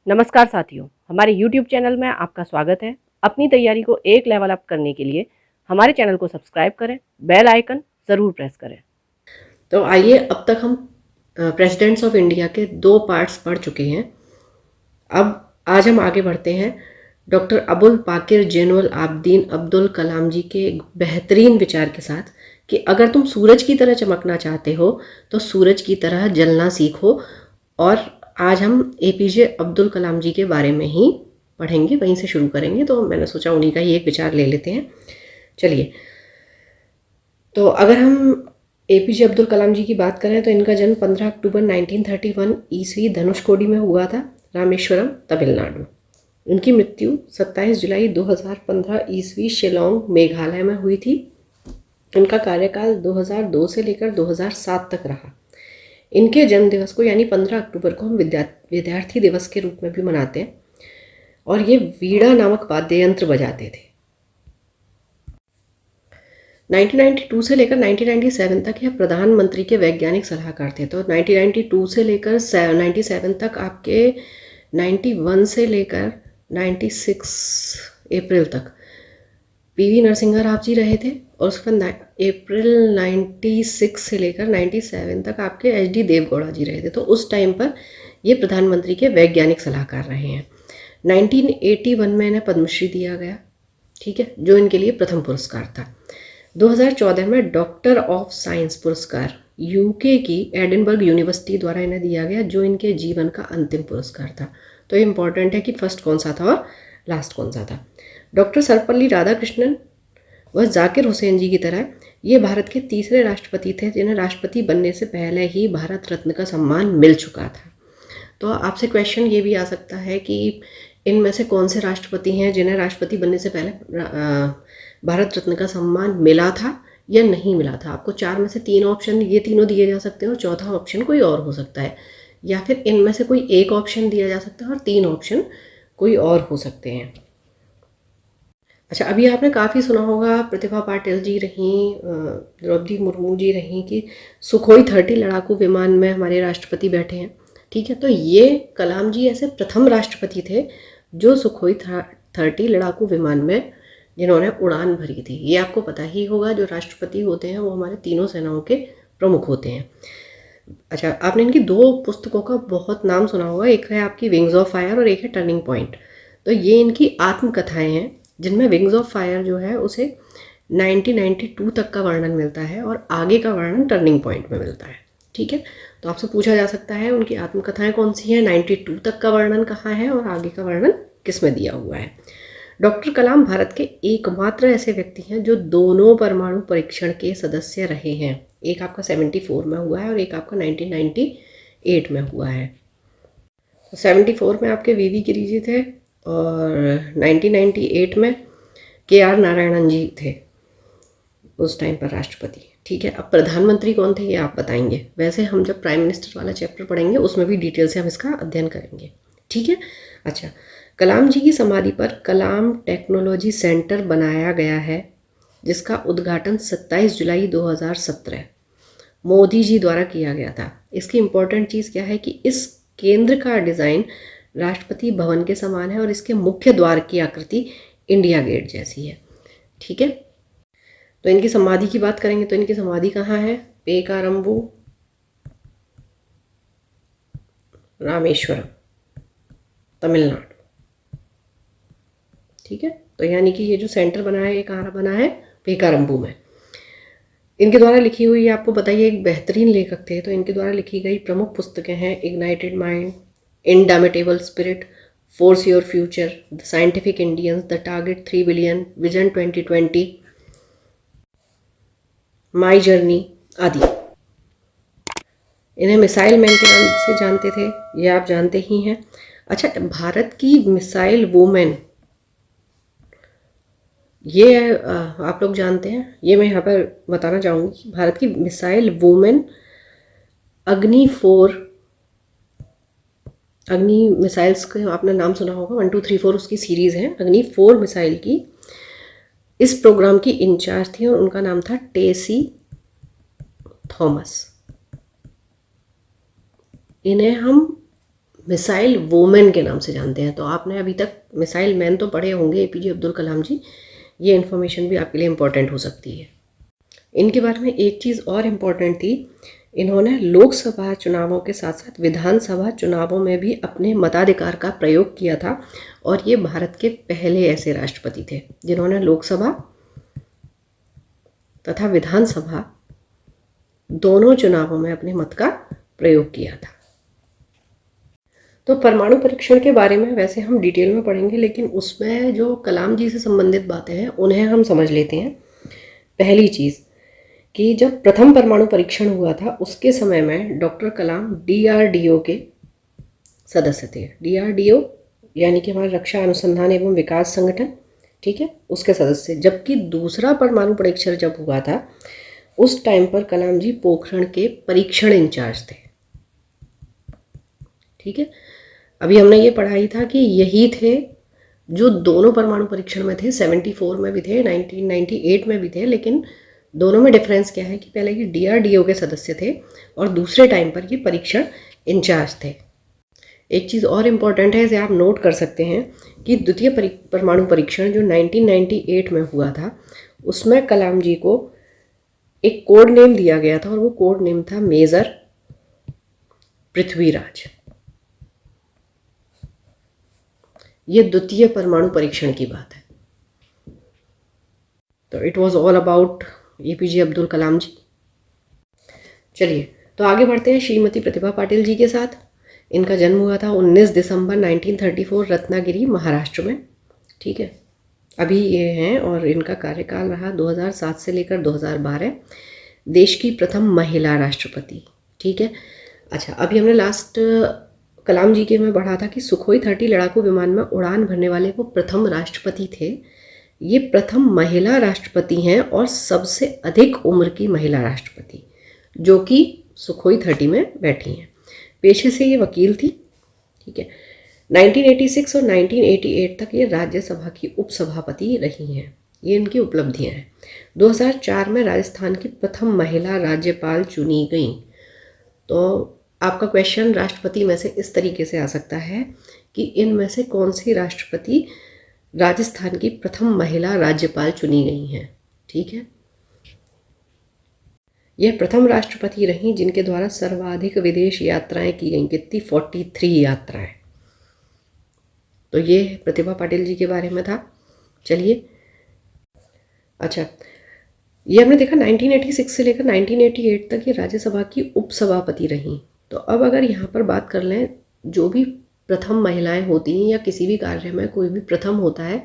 नमस्कार साथियों, हमारे YouTube चैनल में आपका स्वागत है। अपनी तैयारी को एक लेवल अप करने के लिए हमारे चैनल को सब्सक्राइब करें, बेल आइकन ज़रूर प्रेस करें। तो आइए, अब तक हम प्रेसिडेंट्स ऑफ इंडिया के 2 पार्ट्स पढ़ चुके हैं। अब आज हम आगे बढ़ते हैं डॉक्टर अबुल पाकिर जैनुल आबदीन अब्दुल कलाम जी के एक बेहतरीन विचार के साथ कि अगर तुम सूरज की तरह चमकना चाहते हो तो सूरज की तरह जलना सीखो। और आज हम एपीजे अब्दुल कलाम जी के बारे में ही पढ़ेंगे, वहीं से शुरू करेंगे। तो मैंने सोचा उन्हीं का ही एक विचार ले लेते हैं। चलिए, तो अगर हम एपीजे अब्दुल कलाम जी की बात करें तो इनका जन्म 15 अक्टूबर 1931 ईस्वी धनुषकोडी में हुआ था, रामेश्वरम, तमिलनाडु। उनकी मृत्यु 27 जुलाई 2015 ईस्वी शिलोंग, मेघालय में हुई थी। इनका कार्यकाल 2002 से लेकर 2007 तक रहा। इनके जन्म दिवस को यानी 15 अक्टूबर को हम विद्यार्थी दिवस के रूप में भी मनाते हैं। और ये वीणा नामक वाद्य यंत्र बजाते थे। 1992 से लेकर 1997 तक यह प्रधानमंत्री के वैज्ञानिक सलाहकार थे। तो 1992 से लेकर 97 तक आपके 91 से लेकर 96 अप्रैल तक पीवी नरसिंहा राव जी रहे थे। और उसके बाद अप्रैल 96 से लेकर 97 तक आपके एचडी देवगौड़ा जी रहे थे। तो उस टाइम पर ये प्रधानमंत्री के वैज्ञानिक सलाहकार रहे हैं। 1981 में इन्हें पद्मश्री दिया गया, ठीक है, जो इनके लिए प्रथम पुरस्कार था। 2014 में डॉक्टर ऑफ साइंस पुरस्कार यूके की एडिनबर्ग यूनिवर्सिटी द्वारा इन्हें दिया गया, जो इनके जीवन का अंतिम पुरस्कार था। तो ये इंपॉर्टेंट है कि फर्स्ट कौन सा था और लास्ट कौन सा था। डॉक्टर सर्वपल्ली राधाकृष्णन व जाकिर हुसैन जी की तरह ये भारत के तीसरे राष्ट्रपति थे जिन्हें राष्ट्रपति बनने से पहले ही भारत रत्न का सम्मान मिल चुका था। तो आपसे क्वेश्चन ये भी आ सकता है कि इनमें से कौन से राष्ट्रपति हैं जिन्हें राष्ट्रपति बनने से पहले भारत रत्न का सम्मान मिला था या नहीं मिला था। आपको 4 में से 3 ऑप्शन ये तीनों दिए जा सकते हैं और चौथा ऑप्शन कोई और हो सकता है, या फिर इनमें से कोई एक ऑप्शन दिया जा सकता है और 3 ऑप्शन कोई और हो सकते हैं। अच्छा, अभी आपने काफ़ी सुना होगा, प्रतिभा पाटिल जी रहीं, द्रौपदी मुर्मू जी रहीं कि सुखोई 30 लड़ाकू विमान में हमारे राष्ट्रपति बैठे हैं, ठीक है। तो ये कलाम जी ऐसे प्रथम राष्ट्रपति थे जो सुखोई 30 लड़ाकू विमान में जिन्होंने उड़ान भरी थी। ये आपको पता ही होगा, जो राष्ट्रपति होते हैं वो हमारे तीनों सेनाओं के प्रमुख होते हैं। अच्छा, आपने इनकी 2 पुस्तकों का बहुत नाम सुना होगा, एक है आपकी विंग्स ऑफ फायर और एक है टर्निंग पॉइंट। तो ये इनकी आत्मकथाएं हैं, जिनमें विंग्स ऑफ फायर जो है उसे 1992 तक का वर्णन मिलता है और आगे का वर्णन टर्निंग पॉइंट में मिलता है, ठीक है। तो आपसे पूछा जा सकता है उनकी आत्मकथाएं कौन सी हैं, 92 तक का वर्णन कहाँ है और आगे का वर्णन किस में दिया हुआ है। डॉक्टर कलाम भारत के एकमात्र ऐसे व्यक्ति हैं जो दोनों परमाणु परीक्षण के सदस्य रहे हैं। एक आपका 74 में हुआ है और एक आपका 1998 में हुआ है। तो 74 में आपके वीवी गिरी जी थे और 1998 में KR नारायणन जी थे उस टाइम पर राष्ट्रपति, ठीक है। अब प्रधानमंत्री कौन थे ये आप बताएंगे। वैसे हम जब प्राइम मिनिस्टर वाला चैप्टर पढ़ेंगे उसमें भी डिटेल से हम इसका अध्ययन करेंगे, ठीक है। अच्छा, कलाम जी की समाधि पर कलाम टेक्नोलॉजी सेंटर बनाया गया है, जिसका उद्घाटन 27 जुलाई 2017 मोदी जी द्वारा किया गया था। इसकी इम्पोर्टेंट चीज़ क्या है कि इस केंद्र का डिज़ाइन राष्ट्रपति भवन के समान है और इसके मुख्य द्वार की आकृति इंडिया गेट जैसी है, ठीक है। तो इनकी समाधि की बात करेंगे तो इनकी समाधि कहाँ है, पेकारंबू, रामेश्वरम, तमिलनाडु, ठीक है। तो यानी कि ये जो सेंटर बना है ये कहाँ बना है, पेकारंबू में। इनके द्वारा लिखी हुई, आपको बताइए, एक बेहतरीन लेखक थे, तो इनके द्वारा लिखी गई प्रमुख पुस्तकें हैं ignited mind, indomitable spirit, forge your future, the scientific Indians, the target 3 billion, vision 2020, my journey आदि। इन्हें मिसाइल मैन के नाम से जानते थे, ये आप जानते ही हैं। अच्छा, भारत की मिसाइल वुमेन, ये आप लोग जानते हैं, ये मैं यहाँ पर बताना चाहूँगी। भारत की मिसाइल वुमेन अग्नि 4, अग्नि मिसाइल्स का आपने नाम सुना होगा, 1 2 3 4 उसकी सीरीज़ है, अग्नि 4 मिसाइल की इस प्रोग्राम की इंचार्ज थी और उनका नाम था टेसी थॉमस। इन्हें हम मिसाइल वोमेन के नाम से जानते हैं। तो आपने अभी तक मिसाइल मैन तो पढ़े होंगे APJ अब्दुल कलाम जी, ये इन्फॉर्मेशन भी आपके लिए इम्पोर्टेंट हो सकती है। इनके बारे में एक चीज़ और इम्पोर्टेंट थी, इन्होंने लोकसभा चुनावों के साथ साथ विधानसभा चुनावों में भी अपने मताधिकार का प्रयोग किया था, और ये भारत के पहले ऐसे राष्ट्रपति थे जिन्होंने लोकसभा तथा विधानसभा दोनों चुनावों में अपने मत का प्रयोग किया था। तो परमाणु परीक्षण के बारे में वैसे हम डिटेल में पढ़ेंगे, लेकिन उसमें जो कलाम जी से संबंधित बातें हैं उन्हें हम समझ लेते हैं। पहली चीज़ कि जब प्रथम परमाणु परीक्षण हुआ था उसके समय में डॉक्टर कलाम DRDO के सदस्य थे। DRDO यानी कि हमारा रक्षा अनुसंधान एवं विकास संगठन, ठीक है, उसके सदस्य। जबकि दूसरा परमाणु परीक्षण जब हुआ था उस टाइम पर कलाम जी पोखरण के परीक्षण इंचार्ज थे, ठीक है। अभी हमने ये पढ़ाई था कि यही थे जो दोनों परमाणु परीक्षण में थे, 74 में भी थे, 1998 में भी थे, लेकिन दोनों में डिफरेंस क्या है कि पहले ये DRDO के सदस्य थे और दूसरे टाइम पर ये परीक्षण इंचार्ज थे। एक चीज़ और इम्पॉर्टेंट है, इसे आप नोट कर सकते हैं कि द्वितीय परमाणु परीक्षण जो 1998 में हुआ था उसमें कलाम जी को एक कोड नेम दिया गया था, और वो कोड नेम था मेजर पृथ्वीराज। ये द्वितीय परमाणु परीक्षण की बात है। तो it was all about APJ Abdul Kalam ji. चलिए तो आगे बढ़ते हैं श्रीमती प्रतिभा पाटिल जी के साथ। इनका जन्म हुआ था 19 दिसंबर 1934 रत्नागिरी महाराष्ट्र में, ठीक है। अभी ये हैं और इनका कार्यकाल रहा 2007 से लेकर 2012। देश की प्रथम महिला राष्ट्रपति, ठीक है। अच्छा, अभी हमने लास्ट कलाम जी के में पढ़ा था कि सुखोई 30 लड़ाकू विमान में उड़ान भरने वाले वो प्रथम राष्ट्रपति थे। ये प्रथम महिला राष्ट्रपति हैं और सबसे अधिक उम्र की महिला राष्ट्रपति जो कि सुखोई 30 में बैठी हैं। पेशे से ये वकील थी, ठीक है। 1986 और 1988 तक ये राज्यसभा की उपसभापति रही हैं। ये इनकी उपलब्धियां हैं। 2004 में राजस्थान की प्रथम महिला राज्यपाल चुनी गई। तो आपका क्वेश्चन राष्ट्रपति में से इस तरीके से आ सकता है कि इनमें से कौन सी राष्ट्रपति राजस्थान की प्रथम महिला राज्यपाल चुनी गई हैं, ठीक है। यह प्रथम राष्ट्रपति रहीं जिनके द्वारा सर्वाधिक विदेश यात्राएं की गई। कितनी? 43 यात्राएं। तो ये प्रतिभा पाटिल जी के बारे में था। चलिए, अच्छा, ये हमने देखा 1986 से लेकर 1988 तक ये राज्यसभा की उपसभापति रहीं। तो अब अगर यहाँ पर बात कर लें, जो भी प्रथम महिलाएं होती हैं या किसी भी कार्य में कोई भी प्रथम होता है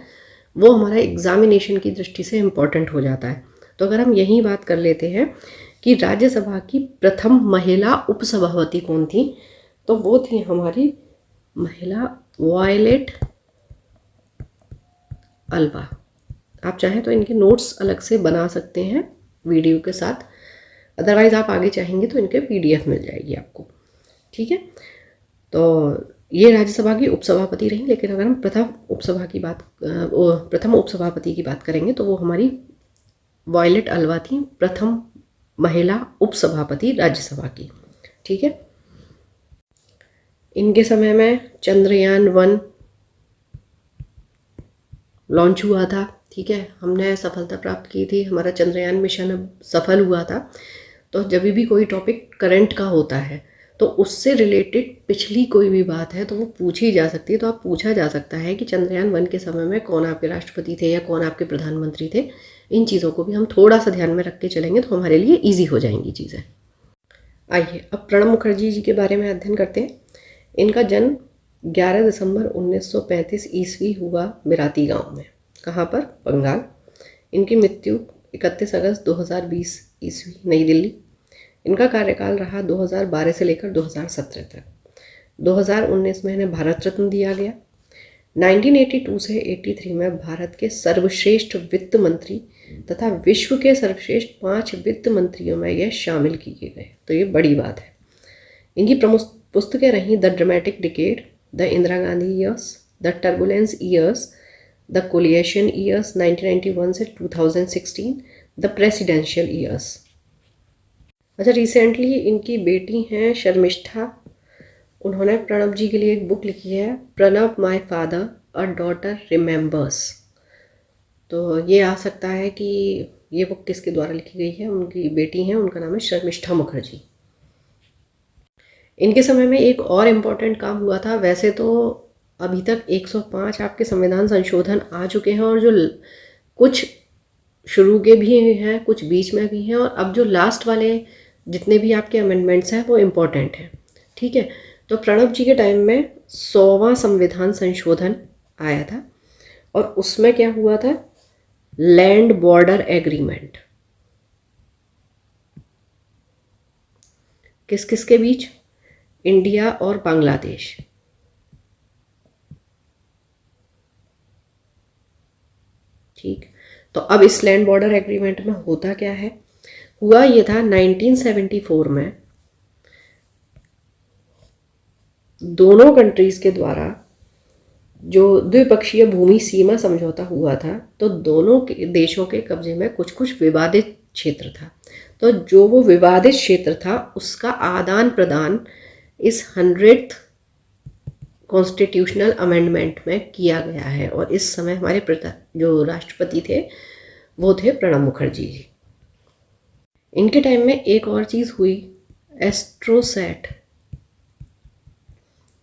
वो हमारा एग्जामिनेशन की दृष्टि से इम्पॉर्टेंट हो जाता है। तो अगर हम यही बात कर लेते हैं कि राज्यसभा की प्रथम महिला उपसभापति कौन थी, तो वो थी हमारी महिला वायलेट अल्वा। आप चाहें तो इनके नोट्स अलग से बना सकते हैं वीडियो के साथ, अदरवाइज़ आप आगे चाहेंगे तो इनके PDF मिल जाएगी आपको, ठीक है। तो ये राज्यसभा की उपसभापति रही। लेकिन अगर हम प्रथम उपसभापति की बात करेंगे तो वो हमारी वायलेट अल्वा थी, प्रथम महिला उपसभापति राज्यसभा की, ठीक है। इनके समय में चंद्रयान 1 लॉन्च हुआ था, ठीक है। हमने सफलता प्राप्त की थी, हमारा चंद्रयान मिशन अब सफल हुआ था। तो जब भी कोई टॉपिक करंट का होता है तो उससे रिलेटेड पिछली कोई भी बात है तो वो पूछी जा सकती है। तो आप पूछा जा सकता है कि चंद्रयान 1 के समय में कौन आपके राष्ट्रपति थे या कौन आपके प्रधानमंत्री थे। इन चीज़ों को भी हम थोड़ा सा ध्यान में रख के चलेंगे तो हमारे लिए ईजी हो जाएंगी चीज़ें। आइए अब प्रणब मुखर्जी जी के बारे में अध्ययन करते हैं। इनका जन्म 11 दिसंबर 1935 ईस्वी हुआ बिराती गांव में। कहाँ पर? बंगाल। इनकी मृत्यु 31 अगस्त 2020 ईस्वी, नई दिल्ली। इनका कार्यकाल रहा 2012 से लेकर 2017 तक। 2019 में इन्हें भारत रत्न दिया गया। 1982 से 83 में भारत के सर्वश्रेष्ठ वित्त मंत्री तथा विश्व के सर्वश्रेष्ठ 5 वित्त मंत्रियों में यह शामिल किए गए। तो ये बड़ी बात है। इनकी प्रमुख पुस्तकें रहीं the dramatic decade, the Indira Gandhi years, the turbulence years, the coalition years 1991 से 2016, द प्रेसिडेंशियल ईयर्स। अच्छा, रिसेंटली इनकी बेटी हैं शर्मिष्ठा उन्होंने प्रणब जी के लिए एक बुक लिखी है, Pranab my father a daughter remembers. तो ये आ सकता है कि ये बुक किसके द्वारा लिखी गई है, उनकी बेटी हैं, उनका नाम है शर्मिष्ठा मुखर्जी। इनके समय में एक और इम्पॉर्टेंट काम हुआ था। वैसे तो अभी तक 105 आपके संविधान संशोधन आ चुके हैं, और जो कुछ शुरू के भी हैं, कुछ बीच में भी हैं, और अब जो लास्ट वाले जितने भी आपके अमेंडमेंट्स हैं वो इम्पॉर्टेंट हैं। ठीक है, तो प्रणब जी के टाइम में 100वां संविधान संशोधन आया था, और उसमें क्या हुआ था, लैंड बॉर्डर एग्रीमेंट। किस किस के बीच, इंडिया और बांग्लादेश। ठीक, तो अब इस लैंड बॉर्डर एग्रीमेंट में होता क्या है, हुआ ये था 1974 में दोनों कंट्रीज के द्वारा जो द्विपक्षीय भूमि सीमा समझौता हुआ था, तो दोनों के देशों के कब्जे में कुछ कुछ विवादित क्षेत्र था। तो जो वो विवादित क्षेत्र था उसका आदान प्रदान इस 100th कॉन्स्टिट्यूशनल अमेंडमेंट में किया गया है। और इस समय हमारे जो राष्ट्रपति थे वो थे प्रणब मुखर्जी जी। इनके टाइम में एक और चीज़ हुई, एस्ट्रोसैट।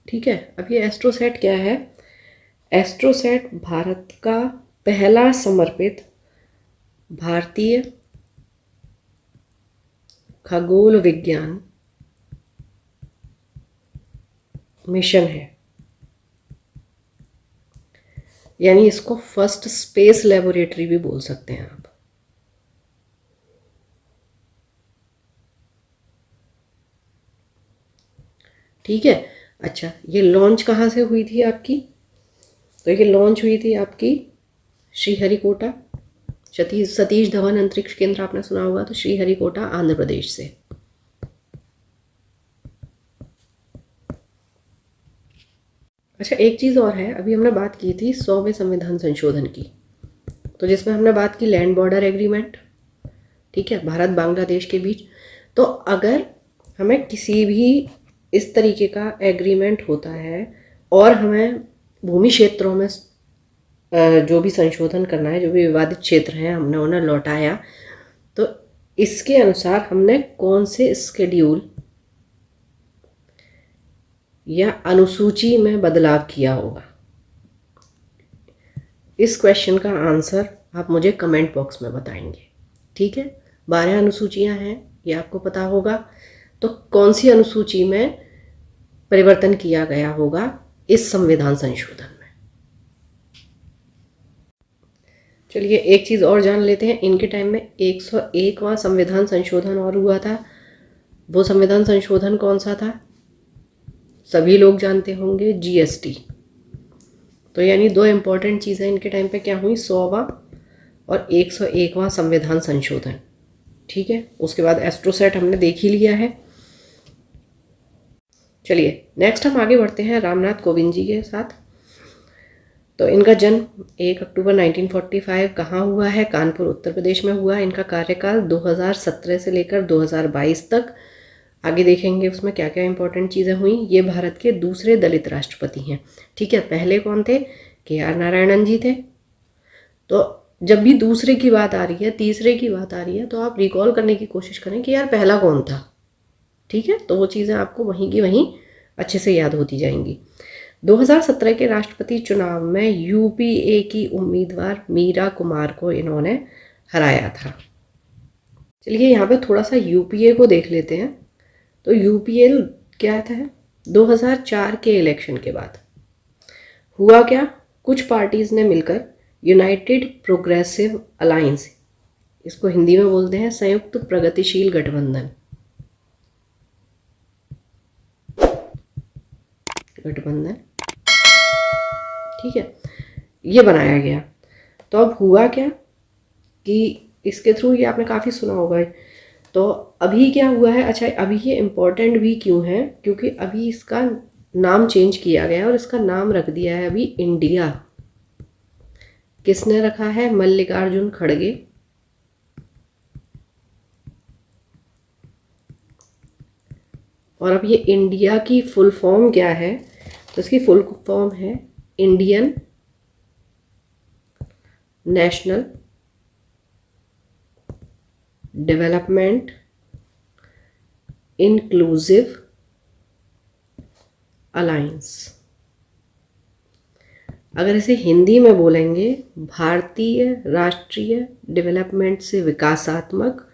ठीक है, अब ये एस्ट्रोसैट क्या है, एस्ट्रोसैट भारत का पहला समर्पित भारतीय खगोल विज्ञान मिशन है। यानी इसको फर्स्ट स्पेस लेबोरेटरी भी बोल सकते हैं आप। ठीक है, अच्छा, ये लॉन्च कहाँ से हुई थी आपकी, तो ये लॉन्च हुई थी आपकी श्रीहरिकोटा, सतीश धवन अंतरिक्ष केंद्र आपने सुना होगा, तो श्रीहरिकोटा आंध्र प्रदेश से। अच्छा, एक चीज़ और है, अभी हमने बात की थी 100वें संविधान संशोधन की, तो जिसमें हमने बात की लैंड बॉर्डर एग्रीमेंट। ठीक है, भारत बांग्लादेश के बीच। तो अगर हमें किसी भी इस तरीके का एग्रीमेंट होता है और हमें भूमि क्षेत्रों में जो भी संशोधन करना है, जो भी विवादित क्षेत्र हैं हमने उन्हें लौटाया, तो इसके अनुसार हमने कौन से स्केड्यूल या अनुसूची में बदलाव किया होगा। इस क्वेश्चन का आंसर आप मुझे कमेंट बॉक्स में बताएंगे। ठीक है, 12 अनुसूचियां हैं, ये आपको पता होगा। तो कौन सी अनुसूची में परिवर्तन किया गया होगा इस संविधान संशोधन में। चलिए एक चीज़ और जान लेते हैं, इनके टाइम में 101वां संविधान संशोधन और हुआ था। वो संविधान संशोधन कौन सा था, सभी लोग जानते होंगे, जीएसटी। तो यानी दो इम्पॉर्टेंट चीज़ें इनके टाइम पे क्या हुई, 100वां और 101वां संविधान संशोधन। ठीक है, उसके बाद एस्ट्रोसेट हमने देख ही लिया है। चलिए नेक्स्ट हम आगे बढ़ते हैं रामनाथ कोविंद जी के साथ। तो इनका जन्म 1 अक्टूबर 1945 कहाँ हुआ है, कानपुर उत्तर प्रदेश में हुआ। इनका कार्यकाल 2017 से लेकर 2022 तक। आगे देखेंगे उसमें क्या क्या इंपॉर्टेंट चीज़ें हुई। ये भारत के दूसरे दलित राष्ट्रपति हैं। ठीक है, पहले कौन थे, KR नारायणन जी थे। तो जब भी दूसरे की बात आ रही है, तीसरे की बात आ रही है, तो आप रिकॉल करने की कोशिश करें कि यार पहला कौन था। ठीक है, तो वो चीज़ें आपको वहीं की वहीं अच्छे से याद होती जाएंगी। 2017 के राष्ट्रपति चुनाव में UPA की उम्मीदवार मीरा कुमार को इन्होंने हराया था। चलिए यहाँ पे थोड़ा सा UPA को देख लेते हैं। तो UPA क्या था, 2004 के इलेक्शन के बाद हुआ क्या, कुछ पार्टीज ने मिलकर यूनाइटेड प्रोग्रेसिव अलायंस, इसको हिंदी में बोलते हैं संयुक्त प्रगतिशील गठबंधन, ठीक है, ये बनाया गया। तो अब हुआ क्या कि इसके थ्रू, ये आपने काफ़ी सुना होगा। तो अभी क्या हुआ है, अच्छा अभी ये इम्पोर्टेंट भी क्यों है, क्योंकि अभी इसका नाम चेंज किया गया है और इसका नाम रख दिया है अभी इंडिया। किसने रखा है, मल्लिकार्जुन खड़गे। और अब ये इंडिया की फुल फॉर्म क्या है, तो इसकी फुल फॉर्म है Indian national development inclusive alliance. अगर इसे हिंदी में बोलेंगे, भारतीय राष्ट्रीय डेवलपमेंट से विकासात्मक,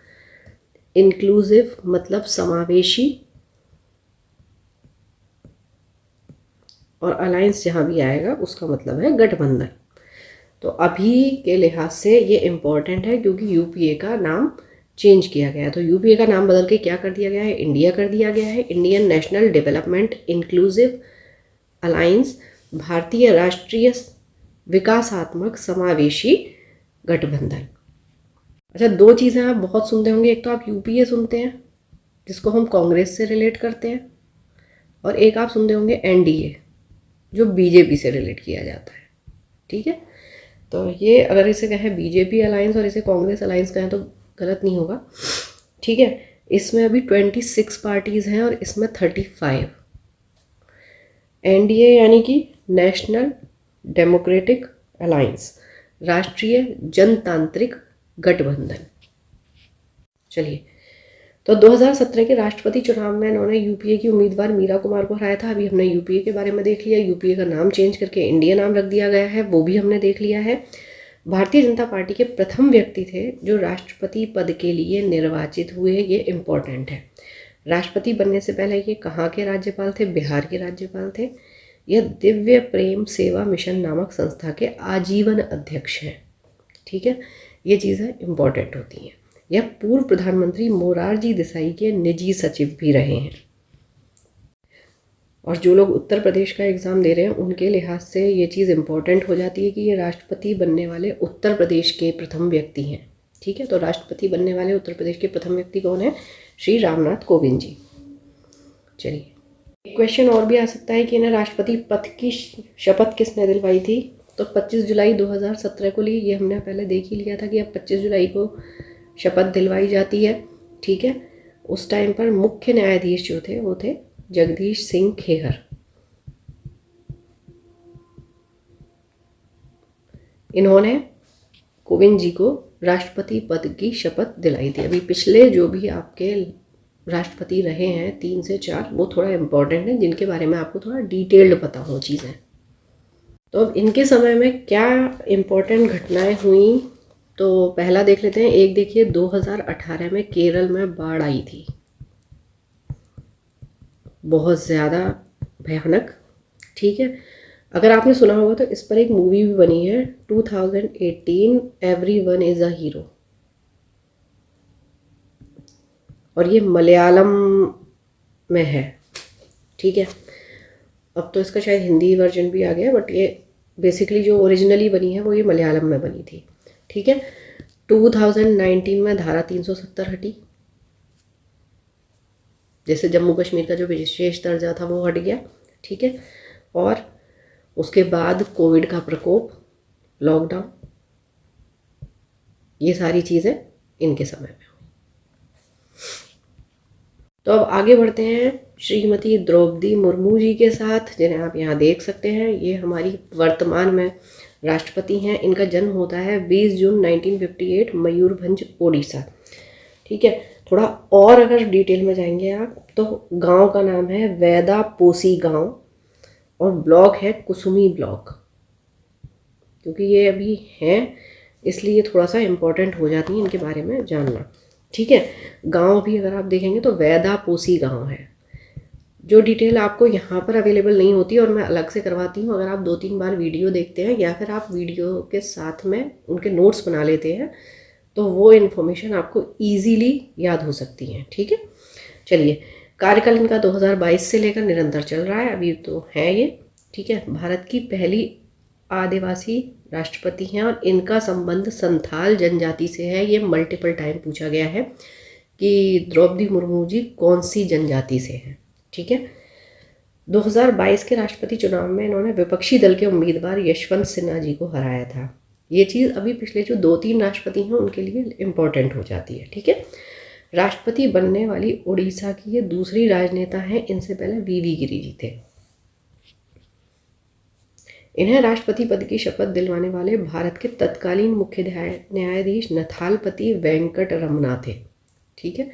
इंक्लूसिव मतलब समावेशी, और अलायंस जहाँ भी आएगा उसका मतलब है गठबंधन। तो अभी के लिहाज से ये इम्पॉर्टेंट है क्योंकि यूपीए का नाम चेंज किया गया है। तो यूपीए का नाम बदल के क्या कर दिया गया है, इंडिया कर दिया गया है, Indian national development inclusive alliance, भारतीय राष्ट्रीय विकासात्मक समावेशी गठबंधन। अच्छा, दो चीज़ें आप बहुत सुनते होंगे, एक तो आप यूपीए सुनते हैं जिसको हम कांग्रेस से रिलेट करते हैं, और एक आप सुनते होंगे एनडीए जो बीजेपी से रिलेट किया जाता है। ठीक है, तो ये अगर इसे कहें बीजेपी अलायंस और इसे कांग्रेस अलायंस कहें तो गलत नहीं होगा। ठीक है, इसमें अभी 26 पार्टीज़ हैं और इसमें 35। एनडीए यानी कि नेशनल डेमोक्रेटिक अलायंस, राष्ट्रीय जनतांत्रिक गठबंधन। चलिए, तो 2017 के राष्ट्रपति चुनाव में इन्होंने यूपीए की उम्मीदवार मीरा कुमार को हराया था। अभी हमने यूपीए के बारे में देख लिया, यूपीए का नाम चेंज करके इंडिया नाम रख दिया गया है, वो भी हमने देख लिया है। भारतीय जनता पार्टी के प्रथम व्यक्ति थे जो राष्ट्रपति पद के लिए निर्वाचित हुए, ये इम्पोर्टेंट है। राष्ट्रपति बनने से पहले ये कहाँ के राज्यपाल थे, बिहार के राज्यपाल थे। यह दिव्य प्रेम सेवा मिशन नामक संस्था के आजीवन अध्यक्ष हैं। ठीक है, ये चीज़ें इम्पॉर्टेंट होती हैं। यह पूर्व प्रधानमंत्री मोरारजी देसाई के निजी सचिव भी रहे हैं। और जो लोग उत्तर प्रदेश का एग्ज़ाम दे रहे हैं उनके लिहाज से ये चीज़ इम्पॉर्टेंट हो जाती है कि ये राष्ट्रपति बनने वाले उत्तर प्रदेश के प्रथम व्यक्ति हैं। ठीक है, तो राष्ट्रपति बनने वाले उत्तर प्रदेश के प्रथम व्यक्ति कौन है, श्री रामनाथ कोविंद जी। चलिए, एक क्वेश्चन और भी आ सकता है कि इन्हें राष्ट्रपति पद की शपथ किसने दिलवाई थी, तो 25 जुलाई 2017 को ली। ये हमने पहले देख ही लिया था कि अब 25 जुलाई को शपथ दिलवाई जाती है। ठीक है, उस टाइम पर मुख्य न्यायाधीश जो थे वो थे जगदीश सिंह खेहर। इन्होंने कोविंद जी को राष्ट्रपति पद की शपथ दिलाई थी। अभी पिछले जो भी आपके राष्ट्रपति रहे हैं 3 से 4, वो थोड़ा इम्पोर्टेंट है, जिनके बारे में आपको थोड़ा डिटेल्ड पता हो चीज़ें। तो अब इनके समय में क्या इम्पोर्टेंट घटनाएं हुई, तो पहला देख लेते हैं। एक देखिए, 2018 में केरल में बाढ़ आई थी, बहुत ज़्यादा भयानक। ठीक है, अगर आपने सुना होगा तो इस पर एक मूवी भी बनी है 2018 एवरीवन इज़ अ हीरो, और ये मलयालम में है। ठीक है, अब तो इसका शायद हिंदी वर्जन भी आ गया, बट ये बेसिकली जो ओरिजिनली बनी है वो ये मलयालम में बनी थी। ठीक है, 2019 में धारा 370 हटी, जैसे जम्मू कश्मीर का जो विशेष दर्जा था वो हट गया। ठीक है, और उसके बाद कोविड का प्रकोप, लॉकडाउन, ये सारी चीज़ें इनके समय में हुई। तो अब आगे बढ़ते हैं श्रीमती द्रौपदी मुर्मू जी के साथ, जिन्हें आप यहाँ देख सकते हैं। ये हमारी वर्तमान में राष्ट्रपति हैं। इनका जन्म होता है 20 जून 1958 मयूरभंज, ओडिशा। ठीक है, थोड़ा और अगर डिटेल में जाएंगे आप तो गांव का नाम है वेदापोसी गांव, और ब्लॉक है कुसुमी ब्लॉक। क्योंकि ये अभी हैं इसलिए थोड़ा सा इम्पोर्टेंट हो जाती है इनके बारे में जानना। ठीक है, गांव भी अगर आप देखेंगे तो वेदापोसी गांव है। जो डिटेल आपको यहाँ पर अवेलेबल नहीं होती और मैं अलग से करवाती हूँ, अगर आप 2-3 बार वीडियो देखते हैं या फिर आप वीडियो के साथ में उनके नोट्स बना लेते हैं तो वो इन्फॉर्मेशन आपको ईजीली याद हो सकती है। ठीक है, चलिए, कार्यकाल इनका 2022 से लेकर निरंतर चल रहा है, अभी तो है ये। ठीक है, भारत की पहली आदिवासी राष्ट्रपति हैं और इनका संबंध संथाल जनजाति से है। ये मल्टीपल टाइम पूछा गया है कि द्रौपदी मुर्मू जी कौन सी जनजाति से हैं। ठीक है, 2022 के राष्ट्रपति चुनाव में इन्होंने विपक्षी दल के उम्मीदवार यशवंत सिन्हा जी को हराया था। ये चीज़ अभी पिछले जो 2-3 राष्ट्रपति हैं उनके लिए इम्पोर्टेंट हो जाती है। ठीक है, राष्ट्रपति बनने वाली उड़ीसा की ये दूसरी राजनेता हैं, इनसे पहले वीवी गिरि जी थे। इन्हें राष्ट्रपति पद की शपथ दिलवाने वाले भारत के तत्कालीन मुख्य न्यायाधीश नथालपति वेंकट रमना थे। ठीक है,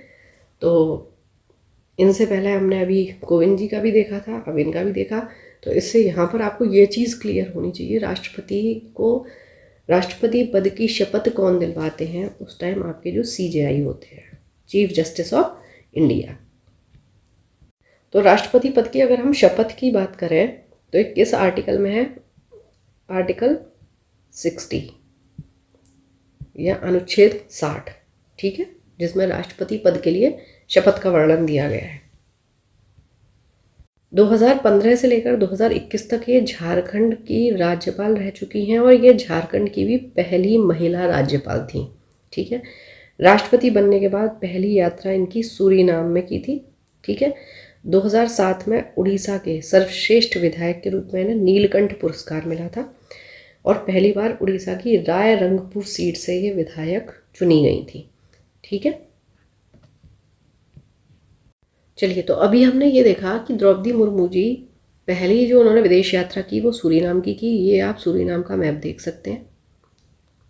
तो इनसे पहले हमने अभी कोविंद जी का भी देखा था, अब इनका भी देखा। तो इससे यहाँ पर आपको ये चीज़ क्लियर होनी चाहिए, राष्ट्रपति को राष्ट्रपति पद की शपथ कौन दिलवाते हैं, उस टाइम आपके जो CJI होते हैं, चीफ जस्टिस ऑफ इंडिया। तो राष्ट्रपति पद की अगर हम शपथ की बात करें तो एक किस आर्टिकल में है, आर्टिकल 60 या अनुच्छेद 60, ठीक है, जिसमें राष्ट्रपति पद के लिए शपथ का वर्णन दिया गया है। 2015 से लेकर 2021 तक ये झारखंड की राज्यपाल रह चुकी हैं और ये झारखंड की भी पहली महिला राज्यपाल थी। ठीक है, राष्ट्रपति बनने के बाद पहली यात्रा इनकी सूरीनाम में की थी। ठीक है, 2007 में उड़ीसा के सर्वश्रेष्ठ विधायक के रूप में इन्हें नीलकंठ पुरस्कार मिला था और पहली बार उड़ीसा की रायरंगपुर सीट से ये विधायक चुनी गई थी। ठीक है, चलिए, तो अभी हमने ये देखा कि द्रौपदी मुर्मू जी पहली जो उन्होंने विदेश यात्रा की वो सूरीनाम की। ये आप सूरीनाम का मैप देख सकते हैं।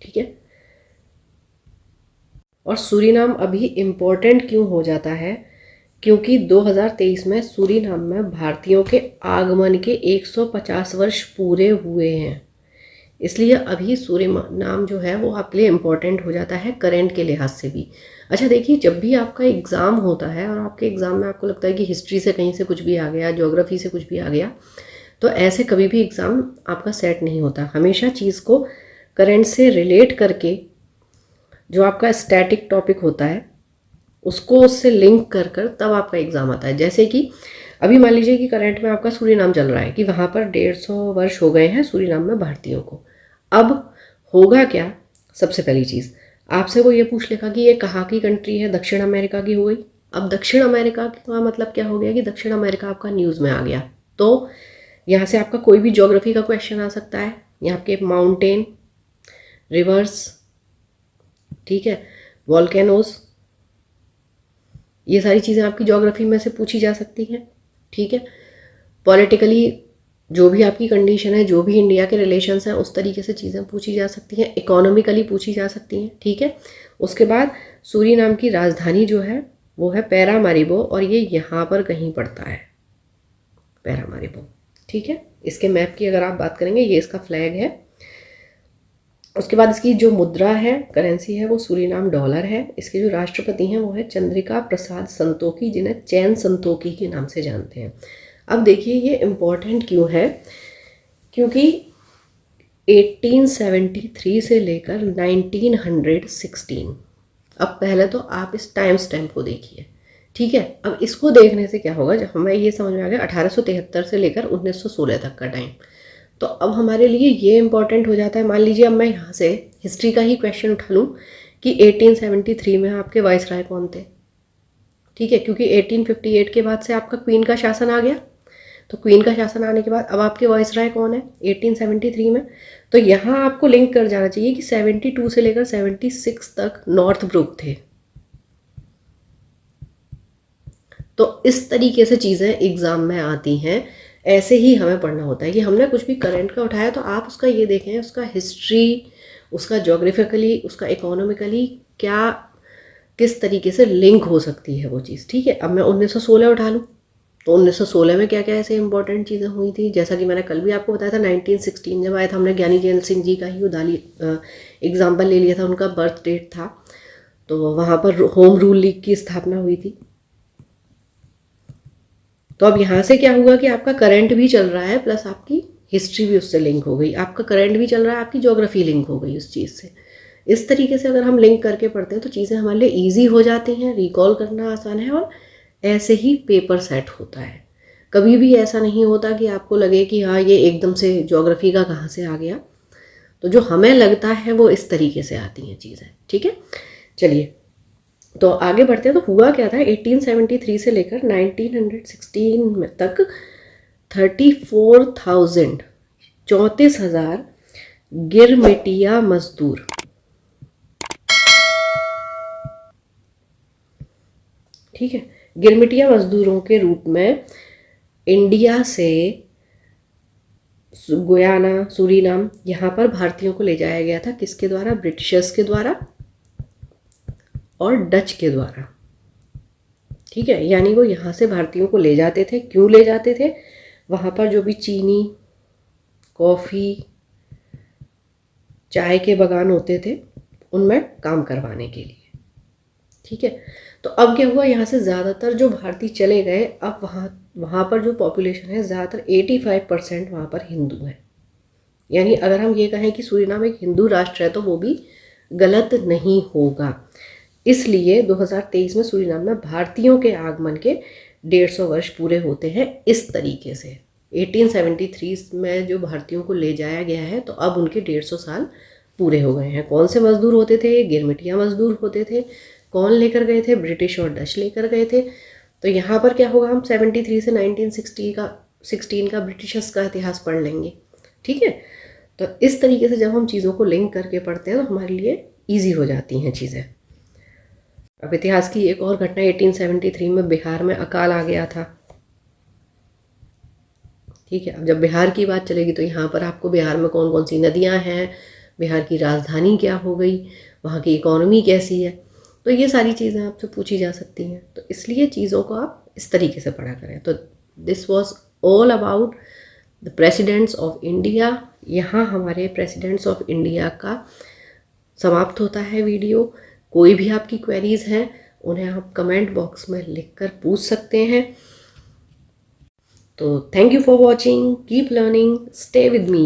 ठीक है, और सूरीनाम अभी इम्पोर्टेंट क्यों हो जाता है, क्योंकि 2023 में सूरीनाम में भारतीयों के आगमन के 150 वर्ष पूरे हुए हैं, इसलिए अभी सूरीनाम जो है वो आपके लिए इम्पोर्टेंट हो जाता है करेंट के लिहाज से भी। अच्छा देखिए, जब भी आपका एग्ज़ाम होता है और आपके एग्ज़ाम में आपको लगता है कि हिस्ट्री से कहीं से कुछ भी आ गया, ज्योग्राफी से कुछ भी आ गया, तो ऐसे कभी भी एग्ज़ाम आपका सेट नहीं होता। हमेशा चीज़ को करेंट से रिलेट करके जो आपका स्टैटिक टॉपिक होता है उसको उससे लिंक कर कर तब आपका एग्ज़ाम आता है। जैसे कि अभी मान लीजिए कि करंट में आपका सूरीनाम चल रहा है कि वहाँ पर 150 वर्ष हो गए हैं सूरीनाम में भारतीयों को। अब होगा क्या, सबसे पहली चीज़ आपसे वो ये पूछ लेगा कि ये कहाँ की कंट्री है, दक्षिण अमेरिका की हो गई। अब दक्षिण अमेरिका का मतलब क्या हो गया कि दक्षिण अमेरिका आपका न्यूज़ में आ गया, तो यहाँ से आपका कोई भी ज्योग्राफी का क्वेश्चन आ सकता है। यहाँ के माउंटेन, रिवर्स, ठीक है, वॉल्केनोज, ये सारी चीज़ें आपकी ज्योग्राफी में से पूछी जा सकती हैं। ठीक है, पॉलिटिकली जो भी आपकी कंडीशन है, जो भी इंडिया के रिलेशंस हैं, उस तरीके से चीज़ें पूछी जा सकती हैं, इकोनॉमिकली पूछी जा सकती हैं। ठीक है, उसके बाद सूरीनाम की राजधानी जो है वो है पैरामारिबो और ये यहाँ पर कहीं पड़ता है, पैरामारिबो। ठीक है, इसके मैप की अगर आप बात करेंगे, ये इसका फ्लैग है। उसके बाद इसकी जो मुद्रा है, करेंसी है, वो सूरीनाम डॉलर है। इसके जो राष्ट्रपति हैं वो है चंद्रिका प्रसाद संतोखी, जिन्हें चैन संतोखी के नाम से जानते हैं। अब देखिए ये इम्पोर्टेंट क्यों है, क्योंकि 1873 से लेकर 1916, अब पहले तो आप इस टाइम स्टैम्प को देखिए। ठीक है, अब इसको देखने से क्या होगा, जब हमें ये समझ में आ गया 1873 से लेकर 1916 तक का टाइम, तो अब हमारे लिए ये इम्पॉर्टेंट हो जाता है। मान लीजिए अब मैं यहाँ से हिस्ट्री का ही क्वेश्चन उठा लूँ कि 1873 में आपके वाइसराय कौन थे। ठीक है, क्योंकि 1858 के बाद से आपका क्वीन का शासन आ गया, तो क्वीन का शासन आने के बाद अब आपके वाइसराय कौन है 1873 में। तो यहाँ आपको लिंक कर जाना चाहिए कि 72 से लेकर 76 तक नॉर्थ ब्रुक थे। तो इस तरीके से चीज़ें एग्ज़ाम में आती हैं, ऐसे ही हमें पढ़ना होता है कि हमने कुछ भी करंट का उठाया तो आप उसका ये देखें, उसका हिस्ट्री, उसका ज्योग्राफिकली, उसका इकोनॉमिकली क्या किस तरीके से लिंक हो सकती है वो चीज़। ठीक है, अब मैं 1916 उठा लूँ तो 1916 में क्या क्या ऐसे इंपॉर्टेंट चीज़ें हुई थी, जैसा कि मैंने कल भी आपको बताया था 1916 जब आया था, हमने ज्ञानी जैल सिंह जी का ही उदाली एग्जाम्पल ले लिया था, उनका बर्थ डेट था, तो वहाँ पर होम रूल लीग की स्थापना हुई थी। तो अब यहाँ से क्या हुआ कि आपका करंट भी चल रहा है प्लस आपकी हिस्ट्री भी उससे लिंक हो गई, आपका करंट भी चल रहा है, आपकी ज्योग्राफी लिंक हो गई उस चीज़ से। इस तरीके से अगर हम लिंक करके पढ़ते हैं तो चीज़ें हमारे लिए ईजी हो जाती हैं, रिकॉल करना आसान है और ऐसे ही पेपर सेट होता है। कभी भी ऐसा नहीं होता कि आपको लगे कि हाँ ये एकदम से ज्योग्राफी का कहाँ से आ गया, तो जो हमें लगता है वो इस तरीके से आती हैं चीज़ें। ठीक है, चलिए तो आगे बढ़ते हैं। तो हुआ क्या था, 1873 से लेकर 1916 तक 34,000 गिरमिटिया मजदूर ठीक है। गिरमिटिया मजदूरों के रूप में इंडिया से गुयाना, सूरीनाम, यहाँ पर भारतीयों को ले जाया गया था। किसके द्वारा? ब्रिटिशर्स के द्वारा और डच के द्वारा। ठीक है, यानी वो यहाँ से भारतीयों को ले जाते थे। क्यों ले जाते थे? वहाँ पर जो भी चीनी, कॉफ़ी, चाय के बागान होते थे उनमें काम करवाने के लिए। ठीक है, तो अब क्या हुआ, यहाँ से ज़्यादातर जो भारतीय चले गए। अब वहाँ पर जो पॉपुलेशन है ज़्यादातर 85% वहाँ पर हिंदू है। यानी अगर हम ये कहें कि सूरीनाम एक हिंदू राष्ट्र है तो वो भी गलत नहीं होगा। इसलिए 2023 में सूरीनाम में भारतीयों के आगमन के 150 वर्ष पूरे होते हैं इस तरीके से। 1873 में जो भारतीयों को ले जाया गया है तो अब उनके 150 साल पूरे हो गए हैं। कौन से मजदूर होते थे? गिरमिटिया मजदूर होते थे। कौन लेकर गए थे? ब्रिटिश और डच लेकर गए थे। तो यहाँ पर क्या होगा, हम 73 से 1916 का ब्रिटिशर्स का इतिहास पढ़ लेंगे। ठीक है, तो इस तरीके से जब हम चीज़ों को लिंक करके पढ़ते हैं तो हमारे लिए ईजी हो जाती हैं चीज़ें। अब इतिहास की एक और घटना, 1873 में बिहार में अकाल आ गया था। ठीक है, अब जब बिहार की बात चलेगी तो यहाँ पर आपको बिहार में कौन कौन सी नदियाँ हैं, बिहार की राजधानी क्या हो गई, वहाँ की इकोनॉमी कैसी है, तो ये सारी चीज़ें आपसे पूछी जा सकती हैं। तो इसलिए चीज़ों को आप इस तरीके से पढ़ा करें। तो this was all about the presidents of India. यहाँ हमारे प्रेसिडेंट्स ऑफ इंडिया का समाप्त होता है वीडियो। कोई भी आपकी क्वेरीज हैं उन्हें आप कमेंट बॉक्स में लिखकर पूछ सकते हैं। तो thank you for watching, keep learning, stay with me.